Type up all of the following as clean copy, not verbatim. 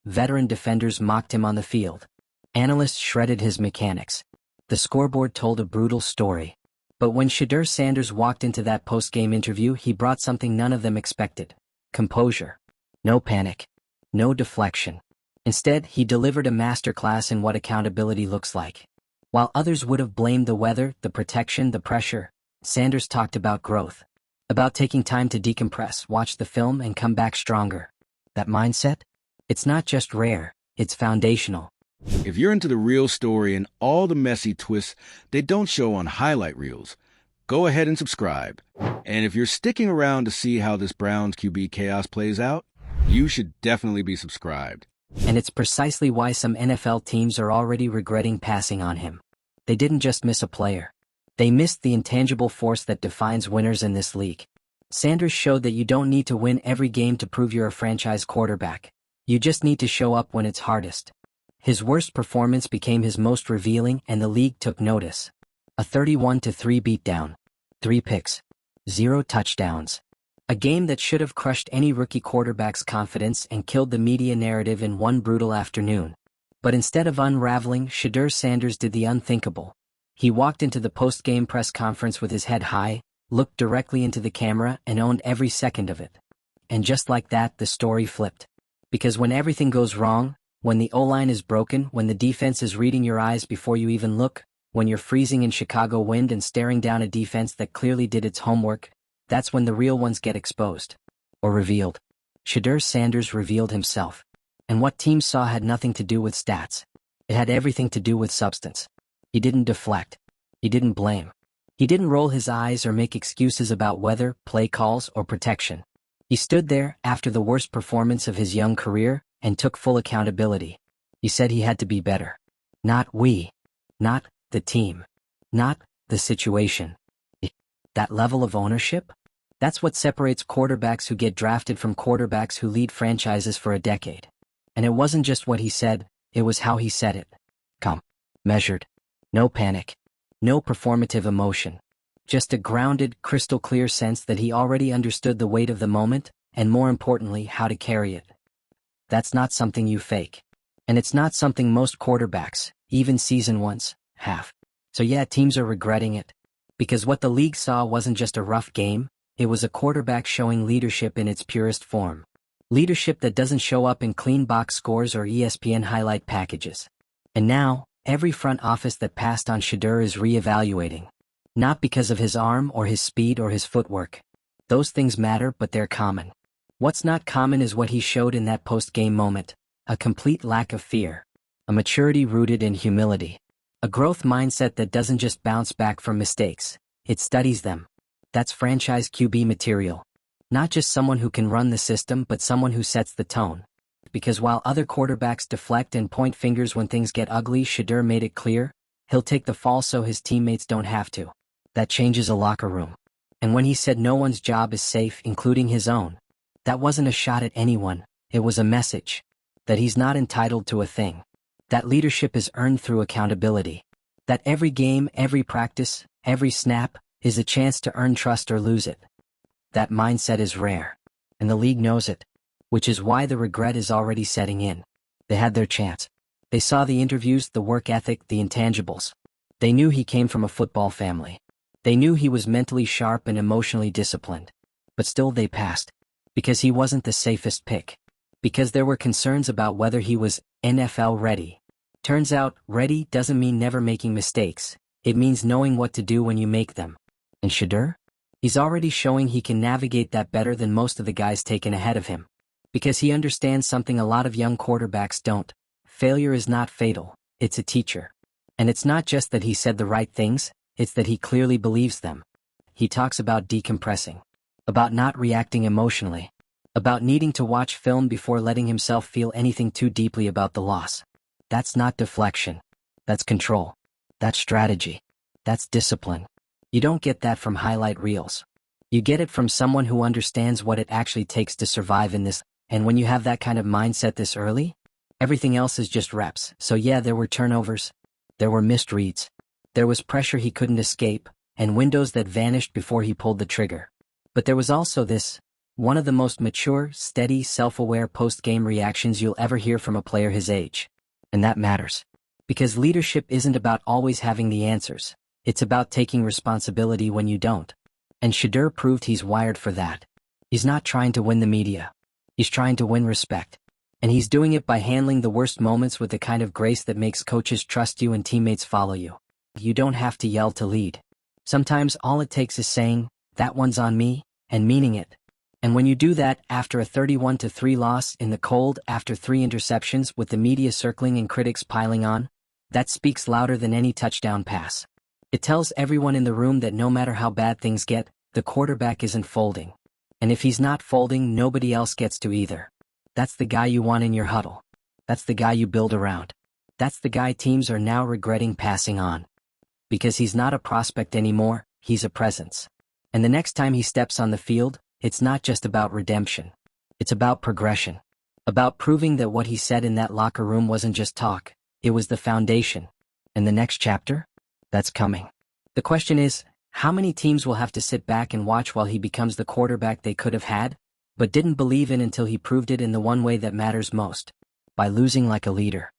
Veteran defenders mocked him on the field. Analysts shredded his mechanics. The scoreboard told a brutal story. But when Shedeur Sanders walked into that post-game interview, he brought something none of them expected: composure. No panic. No deflection. Instead, he delivered a masterclass in what accountability looks like. While others would have blamed the weather, the protection, the pressure, Sanders talked about growth. About taking time to decompress, watch the film, and come back stronger. That mindset? It's not just rare, it's foundational. If you're into the real story and all the messy twists they don't show on highlight reels, go ahead and subscribe. And if you're sticking around to see how this Browns QB chaos plays out, you should definitely be subscribed. And it's precisely why some NFL teams are already regretting passing on him. They didn't just miss a player. They missed the intangible force that defines winners in this league. Sanders showed that you don't need to win every game to prove you're a franchise quarterback. You just need to show up when it's hardest. His worst performance became his most revealing, and the league took notice. A 31-3 beatdown. 3 picks. 0 touchdowns. A game that should have crushed any rookie quarterback's confidence and killed the media narrative in one brutal afternoon. But instead of unraveling, Shedeur Sanders did the unthinkable. He walked into the post-game press conference with his head high, looked directly into the camera, and owned every second of it. And just like that, the story flipped. Because when everything goes wrong, when the O-line is broken, when the defense is reading your eyes before you even look, when you're freezing in Chicago wind and staring down a defense that clearly did its homework, that's when the real ones get exposed. Or revealed. Shedeur Sanders revealed himself. And what teams saw had nothing to do with stats. It had everything to do with substance. He didn't deflect. He didn't blame. He didn't roll his eyes or make excuses about weather, play calls, or protection. He stood there, after the worst performance of his young career, and took full accountability. He said he had to be better. Not we. Not the team. Not the situation. That level of ownership? That's what separates quarterbacks who get drafted from quarterbacks who lead franchises for a decade. And it wasn't just what he said, it was how he said it. Calm. Measured. No panic. No performative emotion. Just a grounded, crystal-clear sense that he already understood the weight of the moment, and more importantly, how to carry it. That's not something you fake. And it's not something most quarterbacks, even seasoned ones, have. So yeah, teams are regretting it. Because what the league saw wasn't just a rough game, it was a quarterback showing leadership in its purest form. Leadership that doesn't show up in clean box scores or ESPN highlight packages. And now, every front office that passed on Shedeur is reevaluating. Not because of his arm or his speed or his footwork. Those things matter, but they're common. What's not common is what he showed in that post-game moment. A complete lack of fear. A maturity rooted in humility. A growth mindset that doesn't just bounce back from mistakes. It studies them. That's franchise QB material. Not just someone who can run the system, but someone who sets the tone. Because while other quarterbacks deflect and point fingers when things get ugly, Shedeur made it clear, he'll take the fall so his teammates don't have to. That changes a locker room. And when he said no one's job is safe, including his own, that wasn't a shot at anyone, it was a message. That he's not entitled to a thing. That leadership is earned through accountability. That every game, every practice, every snap, is a chance to earn trust or lose it. That mindset is rare. And the league knows it. Which is why the regret is already setting in. They had their chance. They saw the interviews, the work ethic, the intangibles. They knew he came from a football family. They knew he was mentally sharp and emotionally disciplined. But still they passed. Because he wasn't the safest pick. Because there were concerns about whether he was NFL ready. Turns out, ready doesn't mean never making mistakes. It means knowing what to do when you make them. And Shedeur? He's already showing he can navigate that better than most of the guys taken ahead of him. Because he understands something a lot of young quarterbacks don't. Failure is not fatal, it's a teacher. And it's not just that he said the right things, it's that he clearly believes them. He talks about decompressing. About not reacting emotionally. About needing to watch film before letting himself feel anything too deeply about the loss. That's not deflection. That's control. That's strategy. That's discipline. You don't get that from highlight reels. You get it from someone who understands what it actually takes to survive in this, and when you have that kind of mindset this early, everything else is just reps. So yeah, there were turnovers. There were missed reads. There was pressure he couldn't escape, and windows that vanished before he pulled the trigger. But there was also this, One of the most mature, steady, self-aware post-game reactions you'll ever hear from a player his age. And that matters. Because leadership isn't about always having the answers. It's about taking responsibility when you don't. And Shedeur proved he's wired for that. He's not trying to win the media. He's trying to win respect. And he's doing it by handling the worst moments with the kind of grace that makes coaches trust you and teammates follow you. You don't have to yell to lead. Sometimes all it takes is saying, "That one's on me," and meaning it. And when you do that after a 31-3 loss in the cold after 3 interceptions with the media circling and critics piling on, that speaks louder than any touchdown pass. It tells everyone in the room that no matter how bad things get, the quarterback isn't folding. And if he's not folding, nobody else gets to either. That's the guy you want in your huddle. That's the guy you build around. That's the guy teams are now regretting passing on. Because he's not a prospect anymore, he's a presence. And the next time he steps on the field, it's not just about redemption. It's about progression. About proving that what he said in that locker room wasn't just talk, it was the foundation. And the next chapter? That's coming. The question is, how many teams will have to sit back and watch while he becomes the quarterback they could have had, but didn't believe in until he proved it in the one way that matters most, by losing like a leader?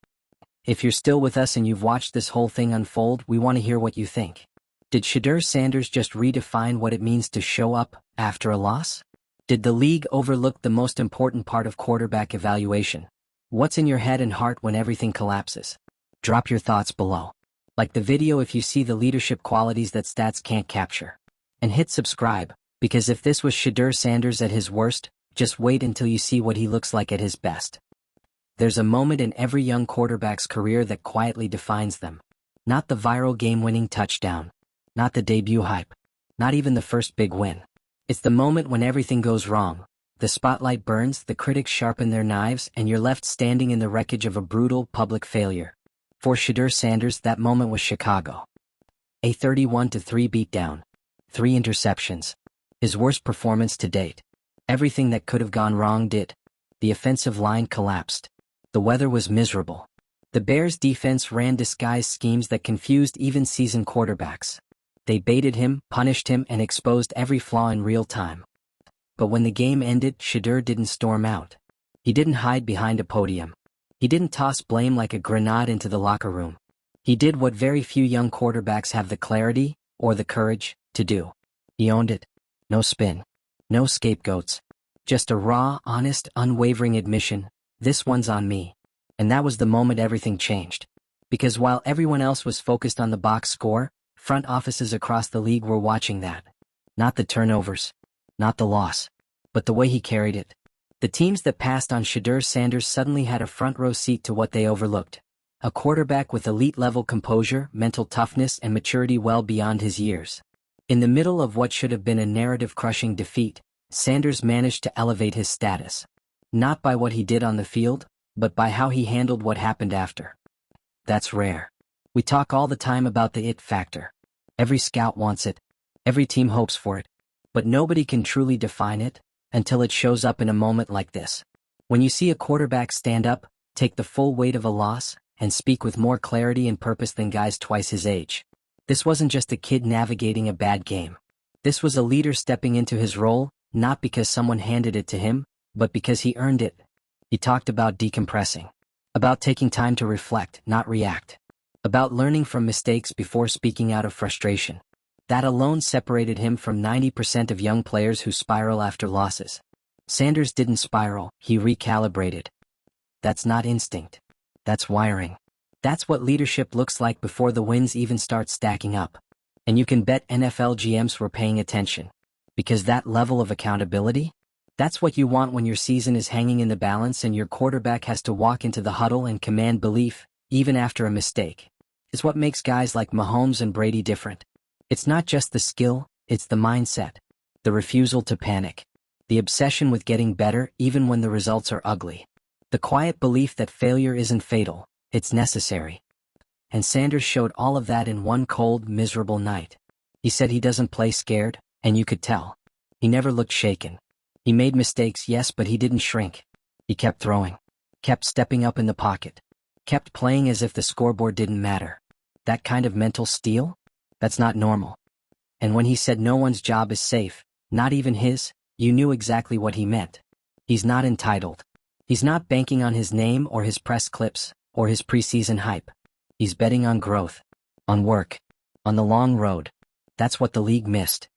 If you're still with us and you've watched this whole thing unfold, we want to hear what you think. Did Shedeur Sanders just redefine what it means to show up after a loss? Did the league overlook the most important part of quarterback evaluation? What's in your head and heart when everything collapses? Drop your thoughts below. Like the video if you see the leadership qualities that stats can't capture. And hit subscribe, because if this was Shedeur Sanders at his worst, just wait until you see what he looks like at his best. There's a moment in every young quarterback's career that quietly defines them. Not the viral game-winning touchdown. Not the debut hype. Not even the first big win. It's the moment when everything goes wrong. The spotlight burns, the critics sharpen their knives, and you're left standing in the wreckage of a brutal public failure. For Shedeur Sanders, that moment was Chicago. A 31-3 beatdown. 3 interceptions. His worst performance to date. Everything that could have gone wrong did. The offensive line collapsed. The weather was miserable. The Bears' defense ran disguised schemes that confused even seasoned quarterbacks. They baited him, punished him, and exposed every flaw in real time. But when the game ended, Shedeur didn't storm out. He didn't hide behind a podium. He didn't toss blame like a grenade into the locker room. He did what very few young quarterbacks have the clarity, or the courage, to do. He owned it. No spin. No scapegoats. Just a raw, honest, unwavering admission, "This one's on me." And that was the moment everything changed. Because while everyone else was focused on the box score, front offices across the league were watching that. Not the turnovers. Not the loss. But the way he carried it. The teams that passed on Shedeur Sanders suddenly had a front-row seat to what they overlooked. A quarterback with elite-level composure, mental toughness, and maturity well beyond his years. In the middle of what should have been a narrative-crushing defeat, Sanders managed to elevate his status. Not by what he did on the field, but by how he handled what happened after. That's rare. We talk all the time about the it factor. Every scout wants it. Every team hopes for it. But nobody can truly define it until it shows up in a moment like this. When you see a quarterback stand up, take the full weight of a loss, and speak with more clarity and purpose than guys twice his age. This wasn't just a kid navigating a bad game. This was a leader stepping into his role, not because someone handed it to him, but because he earned it. He talked about decompressing. About taking time to reflect, not react. About learning from mistakes before speaking out of frustration. That alone separated him from 90% of young players who spiral after losses. Sanders didn't spiral, he recalibrated. That's not instinct. That's wiring. That's what leadership looks like before the wins even start stacking up. And you can bet NFL GMs were paying attention. Because that level of accountability? That's what you want when your season is hanging in the balance and your quarterback has to walk into the huddle and command belief, even after a mistake. It's what makes guys like Mahomes and Brady different. It's not just the skill, it's the mindset. The refusal to panic. The obsession with getting better even when the results are ugly. The quiet belief that failure isn't fatal, it's necessary. And Sanders showed all of that in one cold, miserable night. He said he doesn't play scared, and you could tell. He never looked shaken. He made mistakes, yes, but he didn't shrink. He kept throwing. Kept stepping up in the pocket. Kept playing as if the scoreboard didn't matter. That kind of mental steel? That's not normal. And when he said no one's job is safe, not even his, you knew exactly what he meant. He's not entitled. He's not banking on his name or his press clips or his preseason hype. He's betting on growth, on work, on the long road. That's what the league missed.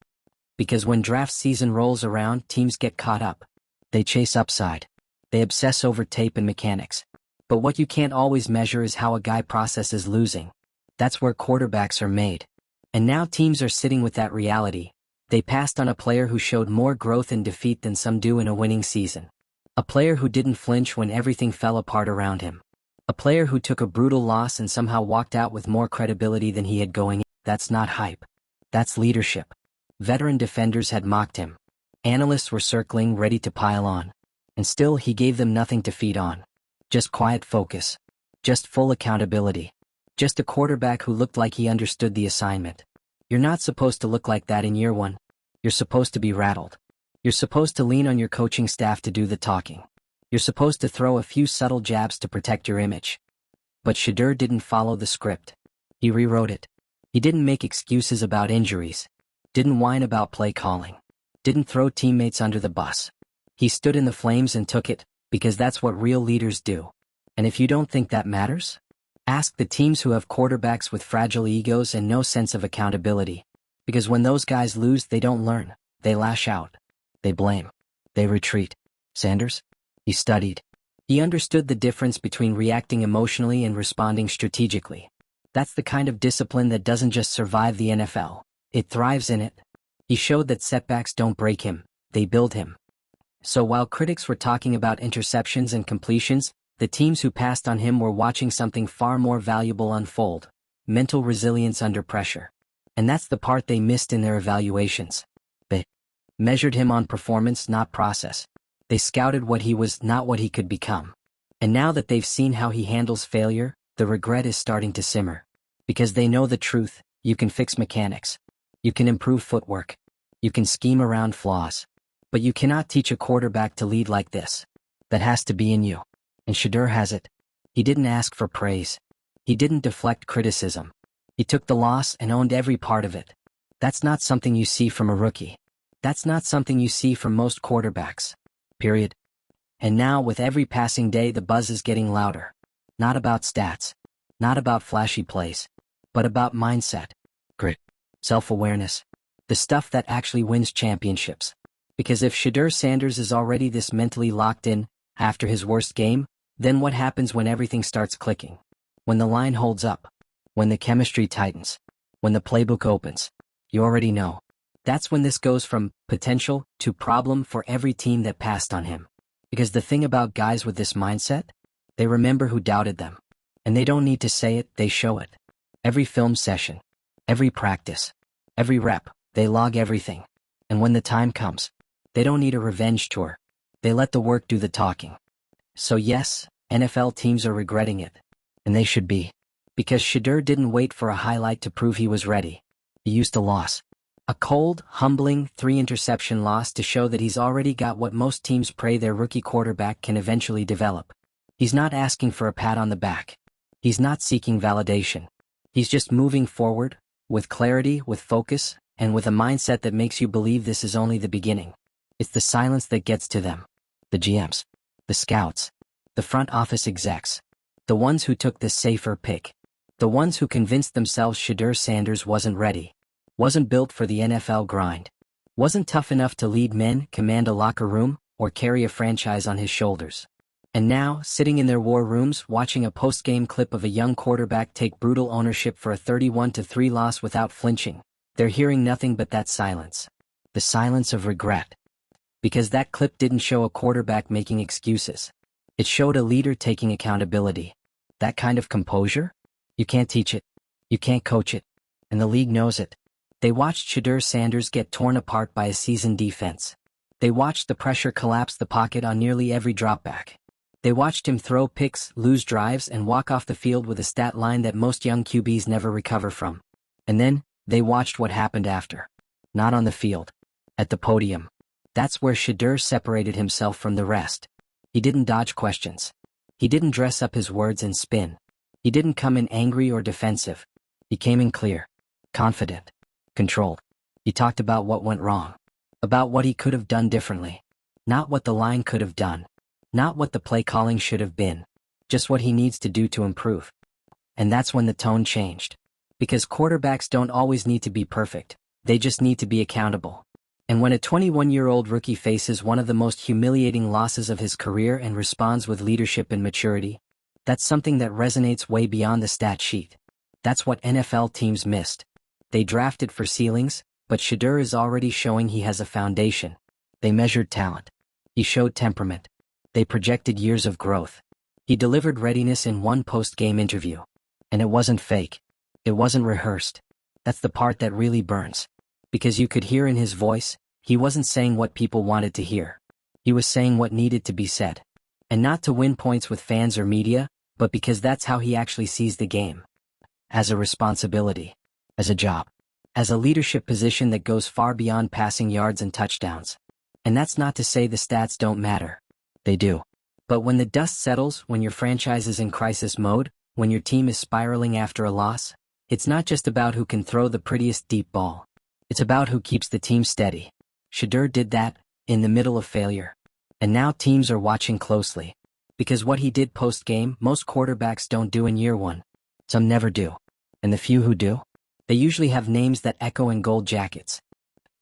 Because when draft season rolls around, teams get caught up. They chase upside. They obsess over tape and mechanics. But what you can't always measure is how a guy processes losing. That's where quarterbacks are made. And now teams are sitting with that reality. They passed on a player who showed more growth in defeat than some do in a winning season. A player who didn't flinch when everything fell apart around him. A player who took a brutal loss and somehow walked out with more credibility than he had going in. That's not hype. That's leadership. Veteran defenders had mocked him. Analysts were circling, ready to pile on. And still, he gave them nothing to feed on. Just quiet focus. Just full accountability. Just a quarterback who looked like he understood the assignment. You're not supposed to look like that in year one. You're supposed to be rattled. You're supposed to lean on your coaching staff to do the talking. You're supposed to throw a few subtle jabs to protect your image. But Shedeur didn't follow the script. He rewrote it. He didn't make excuses about injuries. Didn't whine about play calling. Didn't throw teammates under the bus. He stood in the flames and took it, because that's what real leaders do. And if you don't think that matters, ask the teams who have quarterbacks with fragile egos and no sense of accountability. Because when those guys lose, they don't learn. They lash out. They blame. They retreat. Sanders? He studied. He understood the difference between reacting emotionally and responding strategically. That's the kind of discipline that doesn't just survive the NFL. It thrives in it. He showed that setbacks don't break him, they build him. So while critics were talking about interceptions and completions, the teams who passed on him were watching something far more valuable unfold: mental resilience under pressure. And that's the part they missed in their evaluations. They measured him on performance, not process. They scouted what he was, not what he could become. And now that they've seen how he handles failure, the regret is starting to simmer. Because they know the truth: you can fix mechanics. You can improve footwork. You can scheme around flaws. But you cannot teach a quarterback to lead like this. That has to be in you. And Shedeur has it. He didn't ask for praise. He didn't deflect criticism. He took the loss and owned every part of it. That's not something you see from a rookie. That's not something you see from most quarterbacks. Period. And now, with every passing day, the buzz is getting louder. Not about stats. Not about flashy plays. But about mindset. Grit. Self-awareness. The stuff that actually wins championships. Because if Shedeur Sanders is already this mentally locked in after his worst game, then what happens when everything starts clicking? When the line holds up? When the chemistry tightens? When the playbook opens? You already know. That's when this goes from potential to problem for every team that passed on him. Because the thing about guys with this mindset, they remember who doubted them. And they don't need to say it, they show it. Every film session, every practice, every rep, they log everything. And when the time comes, they don't need a revenge tour. They let the work do the talking. So yes, NFL teams are regretting it. And they should be. Because Shedeur didn't wait for a highlight to prove he was ready. He used a loss. A cold, humbling 3-interception loss to show that he's already got what most teams pray their rookie quarterback can eventually develop. He's not asking for a pat on the back. He's not seeking validation. He's just moving forward, with clarity, with focus, and with a mindset that makes you believe this is only the beginning. It's the silence that gets to them. The GMs. The scouts. The front office execs. The ones who took the safer pick. The ones who convinced themselves Shedeur Sanders wasn't ready. Wasn't built for the NFL grind. Wasn't tough enough to lead men, command a locker room, or carry a franchise on his shoulders. And now, sitting in their war rooms, watching a post-game clip of a young quarterback take brutal ownership for a 31-3 loss without flinching, they're hearing nothing but that silence. The silence of regret. Because that clip didn't show a quarterback making excuses. It showed a leader taking accountability. That kind of composure? You can't teach it. You can't coach it. And the league knows it. They watched Shedeur Sanders get torn apart by a seasoned defense. They watched the pressure collapse the pocket on nearly every dropback. They watched him throw picks, lose drives, and walk off the field with a stat line that most young QBs never recover from. And then, they watched what happened after. Not on the field. At the podium. That's where Shedeur separated himself from the rest. He didn't dodge questions. He didn't dress up his words and spin. He didn't come in angry or defensive. He came in clear, confident, controlled. He talked about what went wrong. about what he could have done differently. Not what the line could have done. Not what the play calling should have been. Just what he needs to do to improve. And that's when the tone changed. Because quarterbacks don't always need to be perfect, they just need to be accountable. And when a 21-year-old rookie faces one of the most humiliating losses of his career and responds with leadership and maturity, that's something that resonates way beyond the stat sheet. That's what NFL teams missed. They drafted for ceilings, but Shedeur is already showing he has a foundation. They measured talent. He showed temperament. They projected years of growth. He delivered readiness in one post-game interview. And it wasn't fake. It wasn't rehearsed. That's the part that really burns. Because you could hear in his voice, he wasn't saying what people wanted to hear. He was saying what needed to be said. And not to win points with fans or media, but because that's how he actually sees the game. As a responsibility. As a job. As a leadership position that goes far beyond passing yards and touchdowns. And that's not to say the stats don't matter. They do. But when the dust settles, when your franchise is in crisis mode, when your team is spiraling after a loss, it's not just about who can throw the prettiest deep ball. It's about who keeps the team steady. Shedeur did that, in the middle of failure. And now teams are watching closely. Because what he did post-game, most quarterbacks don't do in year one. Some never do. And the few who do? They usually have names that echo in gold jackets.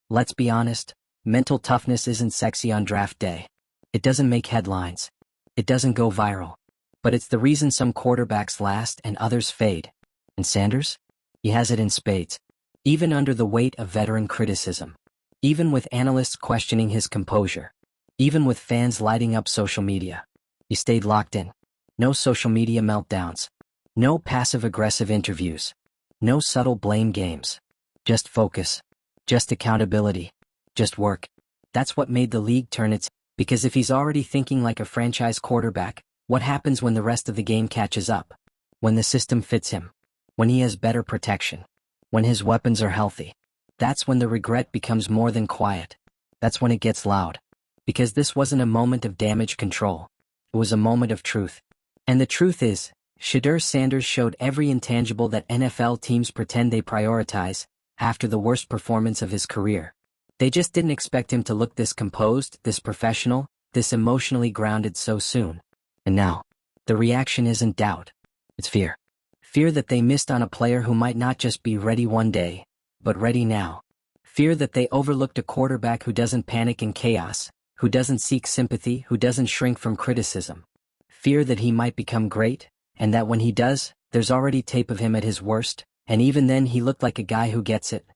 Let's be honest, mental toughness isn't sexy on draft day. It doesn't make headlines. It doesn't go viral. But it's the reason some quarterbacks last and others fade. And Sanders? He has it in spades. Even under the weight of veteran criticism. Even with analysts questioning his composure. Even with fans lighting up social media. He stayed locked in. No social media meltdowns. No passive-aggressive interviews. No subtle blame games. Just focus. Just accountability. Just work. That's what made the league turn its... Because if he's already thinking like a franchise quarterback, what happens when the rest of the game catches up? When the system fits him? When he has better protection? When his weapons are healthy? That's when the regret becomes more than quiet. That's when it gets loud. Because this wasn't a moment of damage control. It was a moment of truth. And the truth is, Shedeur Sanders showed every intangible that NFL teams pretend they prioritize, after the worst performance of his career. They just didn't expect him to look this composed, this professional, this emotionally grounded so soon. And now, the reaction isn't doubt. It's fear. Fear that they missed on a player who might not just be ready one day, but ready now. Fear that they overlooked a quarterback who doesn't panic in chaos, who doesn't seek sympathy, who doesn't shrink from criticism. Fear that he might become great, and that when he does, there's already tape of him at his worst, and even then he looked like a guy who gets it.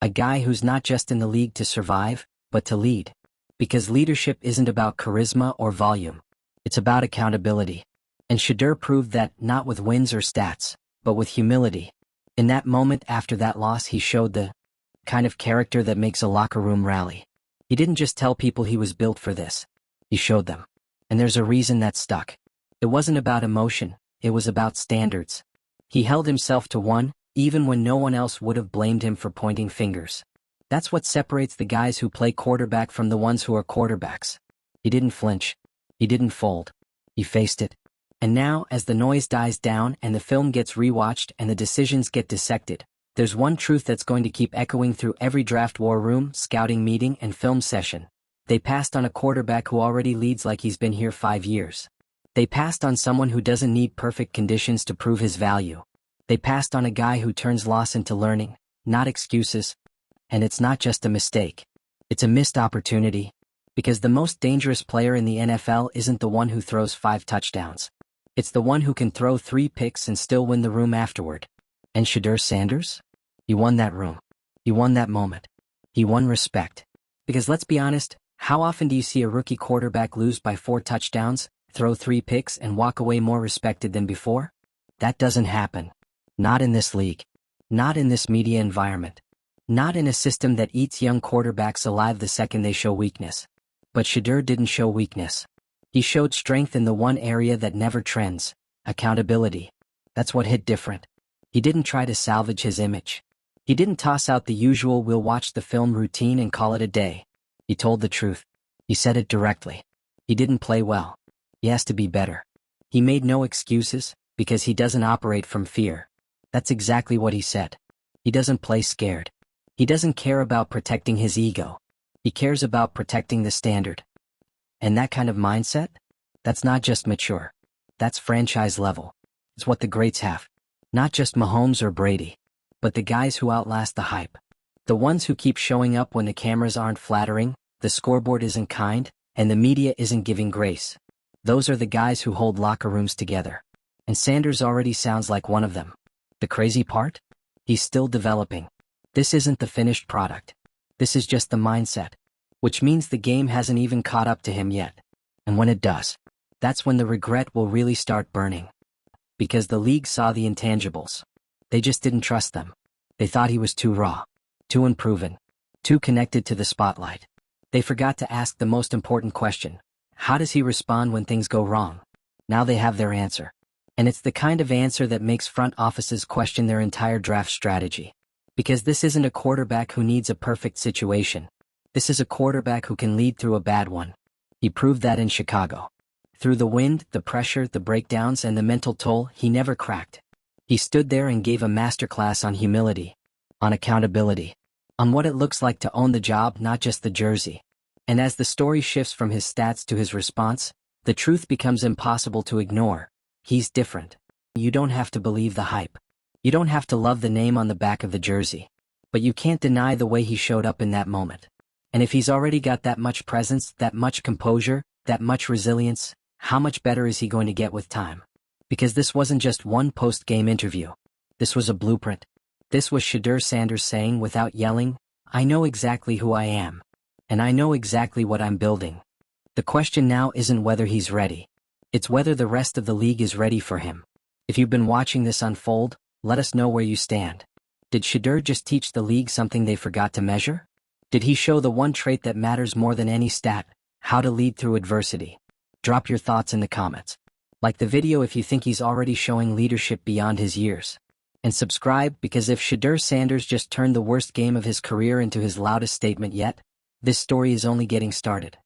A guy who's not just in the league to survive, but to lead. Because leadership isn't about charisma or volume. It's about accountability. And Shedeur proved that, not with wins or stats, but with humility. In that moment after that loss, he showed the kind of character that makes a locker room rally. He didn't just tell people he was built for this. He showed them. And there's a reason that stuck. It wasn't about emotion, it was about standards. He held himself to one, even when no one else would have blamed him for pointing fingers. That's what separates the guys who play quarterback from the ones who are quarterbacks. He didn't flinch. He didn't fold. He faced it. And now, as the noise dies down and the film gets rewatched and the decisions get dissected, there's one truth that's going to keep echoing through every draft war room, scouting meeting, and film session. They passed on a quarterback who already leads like he's been here 5 years. They passed on someone who doesn't need perfect conditions to prove his value. They passed on a guy who turns loss into learning, not excuses. And it's not just a mistake. It's a missed opportunity. Because the most dangerous player in the NFL isn't the one who throws 5 touchdowns. It's the one who can throw 3 picks and still win the room afterward. And Shedeur Sanders? He won that room. He won that moment. He won respect. Because let's be honest, how often do you see a rookie quarterback lose by 4 touchdowns, throw 3 picks and walk away more respected than before? That doesn't happen. Not in this league. Not in this media environment. Not in a system that eats young quarterbacks alive the second they show weakness. But Shedeur didn't show weakness. He showed strength in the one area that never trends, accountability. That's what hit different. He didn't try to salvage his image. He didn't toss out the usual "we'll watch the film" routine and call it a day. He told the truth. He said it directly. He didn't play well. He has to be better. He made no excuses, because he doesn't operate from fear. That's exactly what he said. He doesn't play scared. He doesn't care about protecting his ego. He cares about protecting the standard. And that kind of mindset? That's not just mature. That's franchise level. It's what the greats have. Not just Mahomes or Brady, but the guys who outlast the hype. The ones who keep showing up when the cameras aren't flattering, the scoreboard isn't kind, and the media isn't giving grace. Those are the guys who hold locker rooms together. And Sanders already sounds like one of them. The crazy part? He's still developing. This isn't the finished product. This is just the mindset. Which means the game hasn't even caught up to him yet. And when it does, that's when the regret will really start burning. Because the league saw the intangibles. They just didn't trust them. They thought he was too raw, too unproven, too connected to the spotlight. They forgot to ask the most important question. How does he respond when things go wrong? Now they have their answer. And it's the kind of answer that makes front offices question their entire draft strategy. Because this isn't a quarterback who needs a perfect situation. This is a quarterback who can lead through a bad one. He proved that in Chicago. Through the wind, the pressure, the breakdowns, and the mental toll, he never cracked. He stood there and gave a masterclass on humility, on accountability, on what it looks like to own the job, not just the jersey. And as the story shifts from his stats to his response, the truth becomes impossible to ignore. He's different. You don't have to believe the hype. You don't have to love the name on the back of the jersey. But you can't deny the way he showed up in that moment. And if he's already got that much presence, that much composure, that much resilience, how much better is he going to get with time? Because this wasn't just one post-game interview. This was a blueprint. This was Shedeur Sanders saying without yelling, I know exactly who I am. And I know exactly what I'm building. The question now isn't whether he's ready. It's whether the rest of the league is ready for him. If you've been watching this unfold, let us know where you stand. Did Shedeur just teach the league something they forgot to measure? Did he show the one trait that matters more than any stat, how to lead through adversity? Drop your thoughts in the comments. Like the video if you think he's already showing leadership beyond his years. And subscribe, because if Shedeur Sanders just turned the worst game of his career into his loudest statement yet, this story is only getting started.